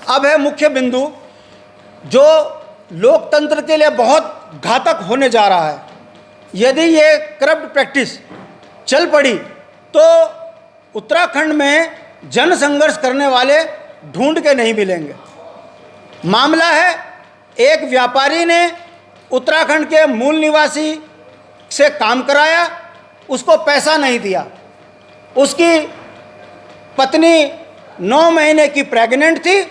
अब है मुख्य बिंदु जो लोकतंत्र के लिए बहुत घातक होने जा रहा है। यदि ये करप्ट प्रैक्टिस चल पड़ी तो उत्तराखंड में जन संघर्ष करने वाले ढूंढ के नहीं मिलेंगे। मामला है, एक व्यापारी ने उत्तराखंड के मूल निवासी से काम कराया, उसको पैसा नहीं दिया। उसकी पत्नी 9 महीने की प्रेग्नेंट थी,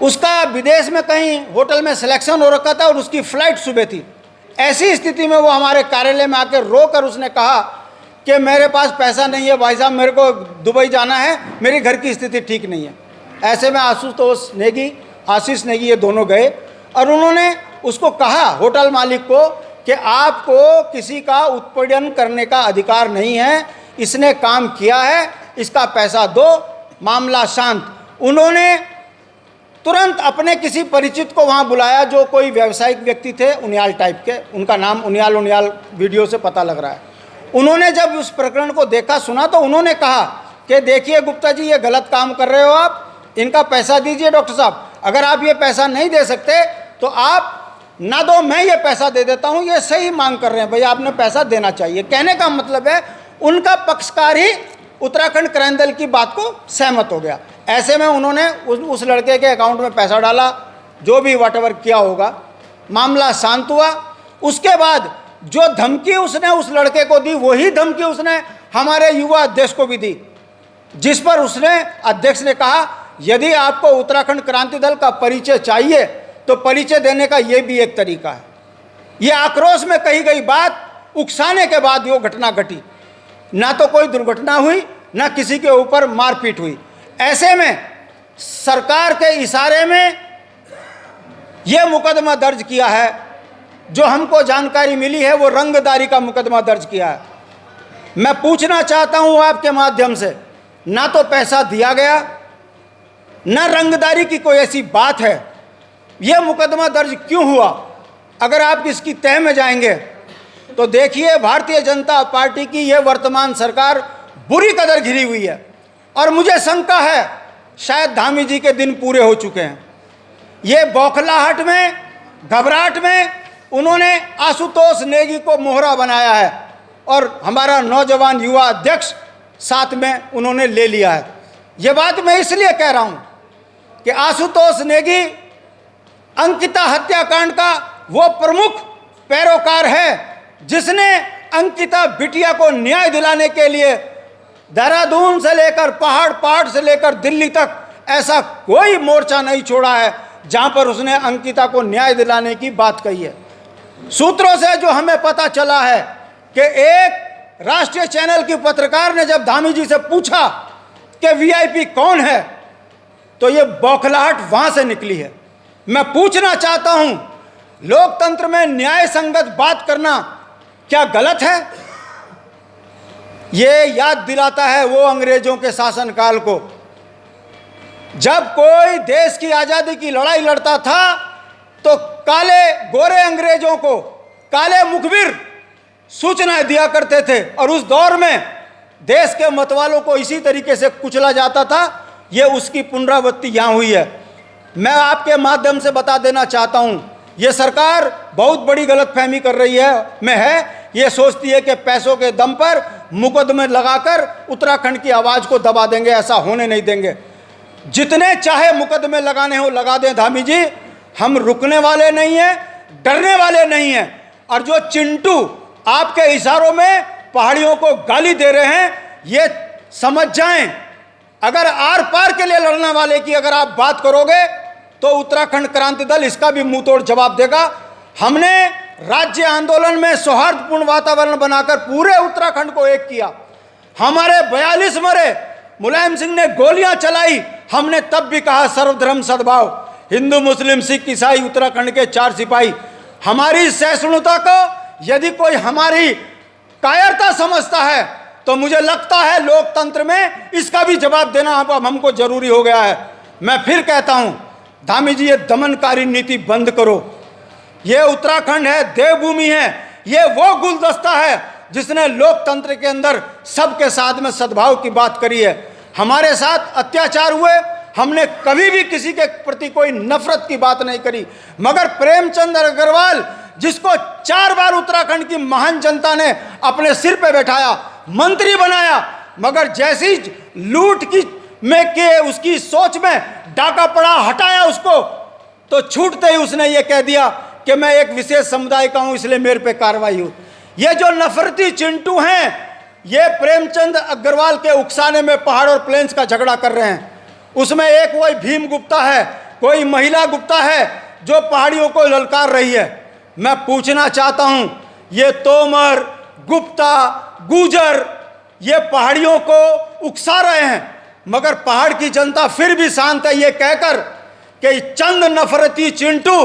उसका विदेश में कहीं होटल में सिलेक्शन हो रखा था और उसकी फ़्लाइट सुबह थी। ऐसी स्थिति में वो हमारे कार्यालय में आकर रोकर उसने कहा कि मेरे पास पैसा नहीं है भाई साहब, मेरे को दुबई जाना है, मेरी घर की स्थिति ठीक नहीं है। ऐसे में आशीष नेगी ये दोनों गए और उन्होंने उसको कहा, होटल मालिक को, कि आपको किसी का उत्पीड़न करने का अधिकार नहीं है, इसने काम किया है, इसका पैसा दो, मामला शांत। उन्होंने तुरंत अपने किसी परिचित को वहाँ बुलाया जो कोई व्यावसायिक व्यक्ति थे, उनियाल टाइप के, उनका नाम उनियाल वीडियो से पता लग रहा है। उन्होंने जब उस प्रकरण को देखा सुना तो उन्होंने कहा कि देखिए गुप्ता जी, ये गलत काम कर रहे हो आप, इनका पैसा दीजिए डॉक्टर साहब। अगर आप ये पैसा नहीं दे सकते तो आप ना दो, मैं ये पैसा दे देता हूँ, ये सही मांग कर रहे हैं भैया, आपने पैसा देना चाहिए। कहने का मतलब है उनका पक्षकार ही उत्तराखंड क्रांति दल की बात को सहमत हो गया। ऐसे में उन्होंने उस लड़के के अकाउंट में पैसा डाला, जो भी वॉटएवर किया होगा, मामला शांत हुआ। उसके बाद जो धमकी उसने उस लड़के को दी, वही धमकी उसने हमारे युवा अध्यक्ष को भी दी, जिस पर उसने अध्यक्ष ने कहा यदि आपको उत्तराखंड क्रांति दल का परिचय चाहिए तो परिचय देने का ये भी एक तरीका है। ये आक्रोश में कही गई बात उकसाने के बाद वो घटना घटी। ना तो कोई दुर्घटना हुई, ना किसी के ऊपर मारपीट हुई। ऐसे में सरकार के इशारे में ये मुकदमा दर्ज किया है। जो हमको जानकारी मिली है वो रंगदारी का मुकदमा दर्ज किया है। मैं पूछना चाहता हूं आपके माध्यम से, ना तो पैसा दिया गया, ना रंगदारी की कोई ऐसी बात है। यह मुकदमा दर्ज क्यों हुआ? अगर आप इसकी तह में जाएंगे तो देखिए, भारतीय जनता पार्टी की यह वर्तमान सरकार बुरी कदर घिरी हुई है और मुझे शंका है शायद धामी जी के दिन पूरे हो चुके हैं। ये बौखलाहट में, घबराहट में उन्होंने आशुतोष नेगी को मोहरा बनाया है और हमारा नौजवान युवा अध्यक्ष साथ में उन्होंने ले लिया है। ये बात मैं इसलिए कह रहा हूं कि आशुतोष नेगी अंकिता हत्याकांड का वो प्रमुख पैरोकार है जिसने अंकिता बिटिया को न्याय दिलाने के लिए देहरादून से लेकर पहाड़ से लेकर दिल्ली तक ऐसा कोई मोर्चा नहीं छोड़ा है जहां पर उसने अंकिता को न्याय दिलाने की बात कही है। सूत्रों से जो हमें पता चला है कि एक राष्ट्रीय चैनल की पत्रकार ने जब धामी जी से पूछा कि वीआईपी कौन है तो ये बौखलाहट वहां से निकली है। मैं पूछना चाहता हूं, लोकतंत्र में न्याय संगत बात करना क्या गलत है? ये याद दिलाता है वो अंग्रेजों के शासनकाल को, जब कोई देश की आजादी की लड़ाई लड़ता था तो काले गोरे अंग्रेजों को, काले मुखबिर सूचनाएं दिया करते थे और उस दौर में देश के मतवालों को इसी तरीके से कुचला जाता था। ये उसकी पुनरावृत्ति यहाँ हुई है। मैं आपके माध्यम से बता देना चाहता हूँ, ये सरकार बहुत बड़ी गलतफहमी कर रही है। ये सोचती है कि पैसों के दम पर मुकदमे लगाकर उत्तराखंड की आवाज़ को दबा देंगे। ऐसा होने नहीं देंगे। जितने चाहे मुकदमे लगाने हो लगा दें धामी जी, हम रुकने वाले नहीं हैं, डरने वाले नहीं हैं। और जो चिंटू आपके इशारों में पहाड़ियों को गाली दे रहे हैं, ये समझ जाएं, अगर आर पार के लिए लड़ने वाले की अगर आप बात करोगे तो उत्तराखंड क्रांति दल इसका भी मुंह तोड़ जवाब देगा। हमने राज्य आंदोलन में सौहार्दपूर्ण वातावरण बनाकर पूरे उत्तराखंड को एक किया। हमारे 42 मरे, मुलायम सिंह ने गोलियां चलाई, हमने तब भी कहा सर्वधर्म सद्भाव, हिंदू मुस्लिम सिख ईसाई उत्तराखंड के 4 सिपाही। हमारी सहिष्णुता को यदि कोई हमारी कायरता समझता है तो मुझे लगता है लोकतंत्र में इसका भी जवाब देना अब हमको जरूरी हो गया है। मैं फिर कहता हूं, धामी जी, ये दमनकारी नीति बंद करो। ये उत्तराखंड है, देवभूमि है, ये वो गुलदस्ता है जिसने लोकतंत्र के अंदर सबके साथ में सद्भाव की बात करी है। हमारे साथ अत्याचार हुए, हमने कभी भी किसी के प्रति कोई नफरत की बात नहीं करी। मगर प्रेमचंद अग्रवाल, जिसको 4 बार उत्तराखंड की महान जनता ने अपने सिर पे बैठाया, मंत्री बनाया, मगर जैसी लूट की में के उसकी सोच में डाका पड़ा, हटाया उसको, तो छूटते ही उसने ये कह दिया कि मैं एक विशेष समुदाय का हूं, इसलिए मेरे पे कार्रवाई हो। ये जो नफरती चिंटू हैं, ये प्रेमचंद अग्रवाल के उकसाने में पहाड़ और प्लेन्स का झगड़ा कर रहे हैं। उसमें एक वही भीम गुप्ता है, कोई महिला गुप्ता है जो पहाड़ियों को ललकार रही है। मैं पूछना चाहता हूं, ये तोमर, गुप्ता, गुजर, ये पहाड़ियों को उकसा रहे हैं, मगर पहाड़ की जनता फिर भी शांत है, ये कहकर कि चंद नफरती चिंटू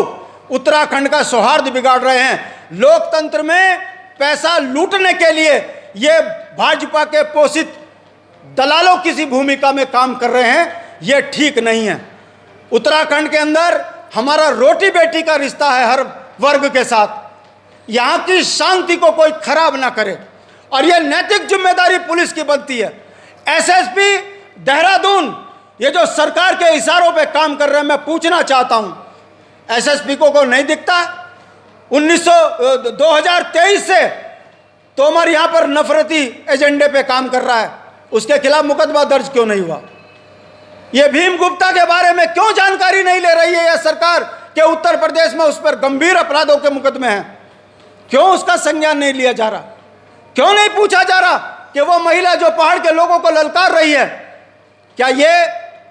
उत्तराखंड का सौहार्द बिगाड़ रहे हैं। लोकतंत्र में पैसा लूटने के लिए ये भाजपा के पोषित दलालों की सी भूमिका में काम कर रहे हैं, ये ठीक नहीं है। उत्तराखंड के अंदर हमारा रोटी बेटी का रिश्ता है हर वर्ग के साथ। यहाँ की शांति को कोई खराब ना करे, और ये नैतिक जिम्मेदारी पुलिस की बनती है। एसएसपी देहरादून ये जो सरकार के इशारों पे काम कर रहे हैं, मैं पूछना चाहता हूं, एसएसपी को नहीं दिखता 2023 से तोमर यहां पर नफरती एजेंडे पे काम कर रहा है, उसके खिलाफ मुकदमा दर्ज क्यों नहीं हुआ? ये भीम गुप्ता के बारे में क्यों जानकारी नहीं ले रही है यह सरकार कि उत्तर प्रदेश में उस पर गंभीर अपराधों के मुकदमे हैं? क्यों उसका संज्ञान नहीं लिया जा रहा? क्यों नहीं पूछा जा रहा कि वो महिला जो पहाड़ के लोगों को ललकार रही है, क्या ये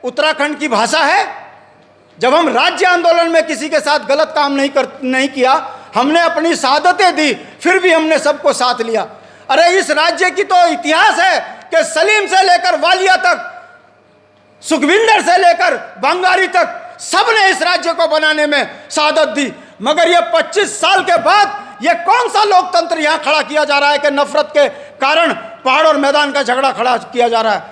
उत्तराखंड की भाषा है? जब हम राज्य आंदोलन में किसी के साथ गलत काम नहीं किया, हमने अपनी शहादतें दी, फिर भी हमने सबको साथ लिया। अरे इस राज्य की तो इतिहास है कि सलीम से लेकर वालिया तक, सुखविंदर से लेकर बंगारी तक, सबने इस राज्य को बनाने में शहादत दी। मगर ये 25 साल के बाद ये कौन सा लोकतंत्र यहाँ खड़ा किया जा रहा है कि नफरत के कारण पहाड़ और मैदान का झगड़ा खड़ा किया जा रहा है?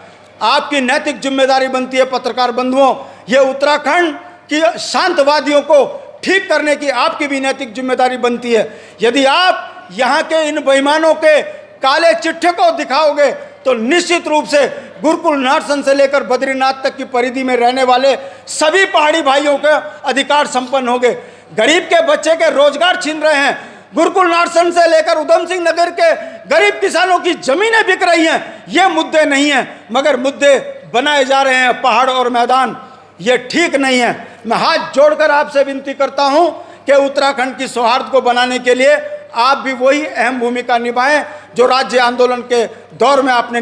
आपकी नैतिक जिम्मेदारी बनती है पत्रकार बंधुओं, ये उत्तराखंड की शांतवादियों को ठीक करने की आपकी भी नैतिक जिम्मेदारी बनती है। यदि आप यहाँ के इन बेईमानों के काले चिट्ठे को दिखाओगे तो निश्चित रूप से गुरुकुल नारसन से लेकर बद्रीनाथ तक की परिधि में रहने वाले सभी पहाड़ी भाइयों के अधिकार संपन्न होंगे। गरीब के बच्चे के रोजगार छीन रहे हैं, गुरुकुल नारसन से लेकर उधम सिंह नगर के गरीब किसानों की जमीनें बिक रही हैं। ये मुद्दे नहीं हैं, मगर मुद्दे बनाए जा रहे हैं पहाड़ और मैदान। ये ठीक नहीं है। मैं हाथ जोड़कर आपसे विनती करता हूं कि उत्तराखंड की सौहार्द को बनाने के लिए आप भी वही अहम भूमिका निभाएं जो राज्य आंदोलन के दौर में आपने